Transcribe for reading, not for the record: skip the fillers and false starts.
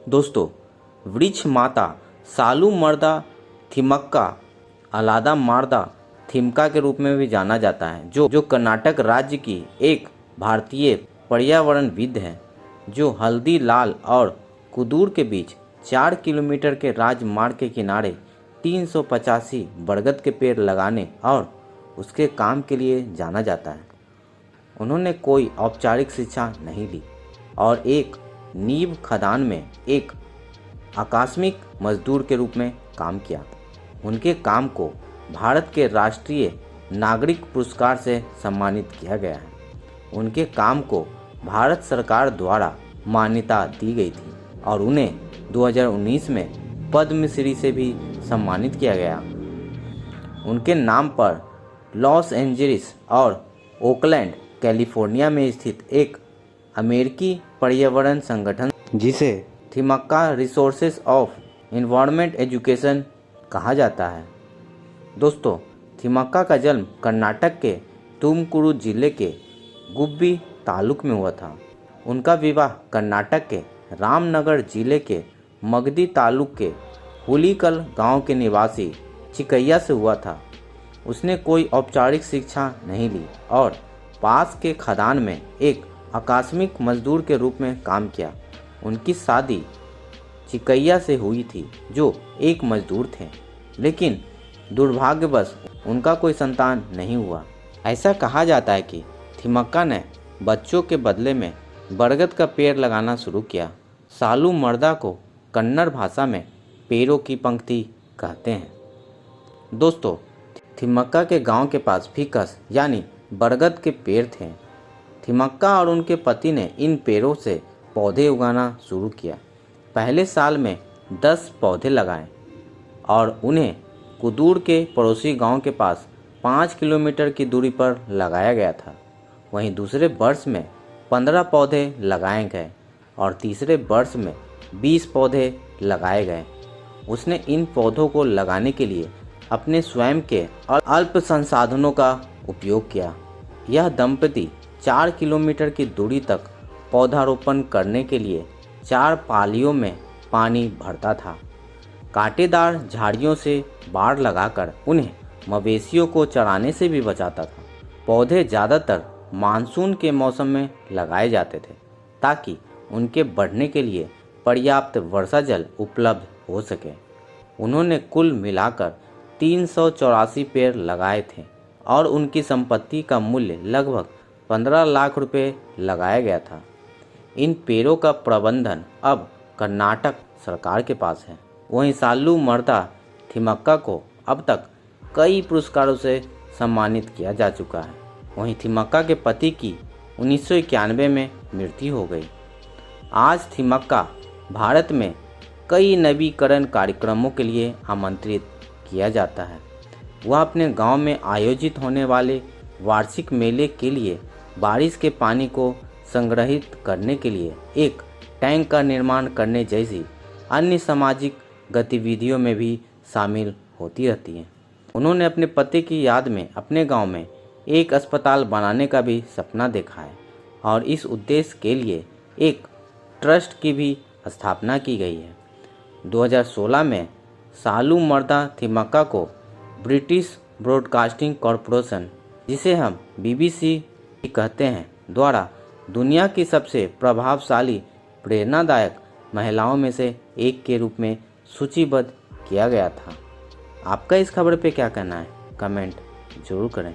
दोस्तों, वृक्ष माता सालू मर्दा थिमक्का अलादा मार्दा थिमक्का के रूप में भी जाना जाता है, जो कर्नाटक राज्य की एक भारतीय पर्यावरणविद है, जो हल्दी लाल और कुदूर के बीच 4 किलोमीटर के राजमार्ग के किनारे 385 बरगद के पेड़ लगाने और उसके काम के लिए जाना जाता है। उन्होंने कोई औपचारिक शिक्षा नहीं ली और एक नींव खदान में एक आकस्मिक मजदूर के रूप में काम किया। उनके काम को भारत के राष्ट्रीय नागरिक पुरस्कार से सम्मानित किया गया है। उनके काम को भारत सरकार द्वारा मान्यता दी गई थी और उन्हें 2019 में पद्मश्री से भी सम्मानित किया गया। उनके नाम पर लॉस एंजलिस और ओकलैंड कैलिफोर्निया में स्थित एक अमेरिकी पर्यावरण संगठन, जिसे Thimmakka resources of environment education कहा जाता है। दोस्तों, थिमक्का का जन्म कर्नाटक के तुमकुरू जिले के गुब्बी तालुक में हुआ था। उनका विवाह कर्नाटक के रामनगर जिले के मगदी तालुक के हुलीकल गांव के निवासी चिकैया से हुआ था। उसने कोई औपचारिक शिक्षा नहीं ली और पास के खदान में एक आकस्मिक मजदूर के रूप में काम किया। उनकी शादी चिकैया से हुई थी, जो एक मजदूर थे, लेकिन दुर्भाग्यवश उनका कोई संतान नहीं हुआ। ऐसा कहा जाता है कि थिमक्का ने बच्चों के बदले में बरगद का पेड़ लगाना शुरू किया। सालू मर्दा को कन्नड़ भाषा में पेड़ों की पंक्ति कहते हैं। दोस्तों, थिमक्का के गांव के पास फिकस यानी बरगद के पेड़ थे। थिमक्का और उनके पति ने इन पेड़ों से पौधे उगाना शुरू किया। पहले साल में 10 पौधे लगाए और उन्हें कुदूर के पड़ोसी गांव के पास 5 किलोमीटर की दूरी पर लगाया गया था। वहीं दूसरे वर्ष में 15 पौधे लगाए गए और तीसरे वर्ष में 20 पौधे लगाए गए। उसने इन पौधों को लगाने के लिए अपने स्वयं के अल्प संसाधनों का उपयोग किया। यह दंपति 4 किलोमीटर की दूरी तक पौधारोपण करने के लिए 4 पालियों में पानी भरता था। कांटेदार झाड़ियों से बाड़ लगाकर उन्हें मवेशियों को चराने से भी बचाता था। पौधे ज़्यादातर मानसून के मौसम में लगाए जाते थे ताकि उनके बढ़ने के लिए पर्याप्त वर्षा जल उपलब्ध हो सके। उन्होंने कुल मिलाकर 384 पेड़ लगाए थे और उनकी संपत्ति का मूल्य लगभग 15 लाख रुपए लगाया गया था। इन पेड़ों का प्रबंधन अब कर्नाटक सरकार के पास है। वहीं सालू मर्दा थिमक्का को अब तक कई पुरस्कारों से सम्मानित किया जा चुका है। वहीं थिमक्का के पति की 1991 में मृत्यु हो गई। आज थिमक्का भारत में कई नवीकरण कार्यक्रमों के लिए आमंत्रित किया जाता है। वह अपने गांव में आयोजित होने वाले वार्षिक मेले के लिए बारिश के पानी को संग्रहित करने के लिए एक टैंक का निर्माण करने जैसी अन्य सामाजिक गतिविधियों में भी शामिल होती रहती हैं। उन्होंने अपने पति की याद में अपने गांव में एक अस्पताल बनाने का भी सपना देखा है और इस उद्देश्य के लिए एक ट्रस्ट की भी स्थापना की गई है। 2016 में सालू मर्दा थिमक्का को ब्रिटिश ब्रॉडकास्टिंग कॉरपोरेशन, जिसे हम BBC कहते हैं, द्वारा दुनिया की सबसे प्रभावशाली प्रेरणादायक महिलाओं में से एक के रूप में सूचीबद्ध किया गया था। आपका इस खबर पे क्या कहना है? कमेंट जरूर करें।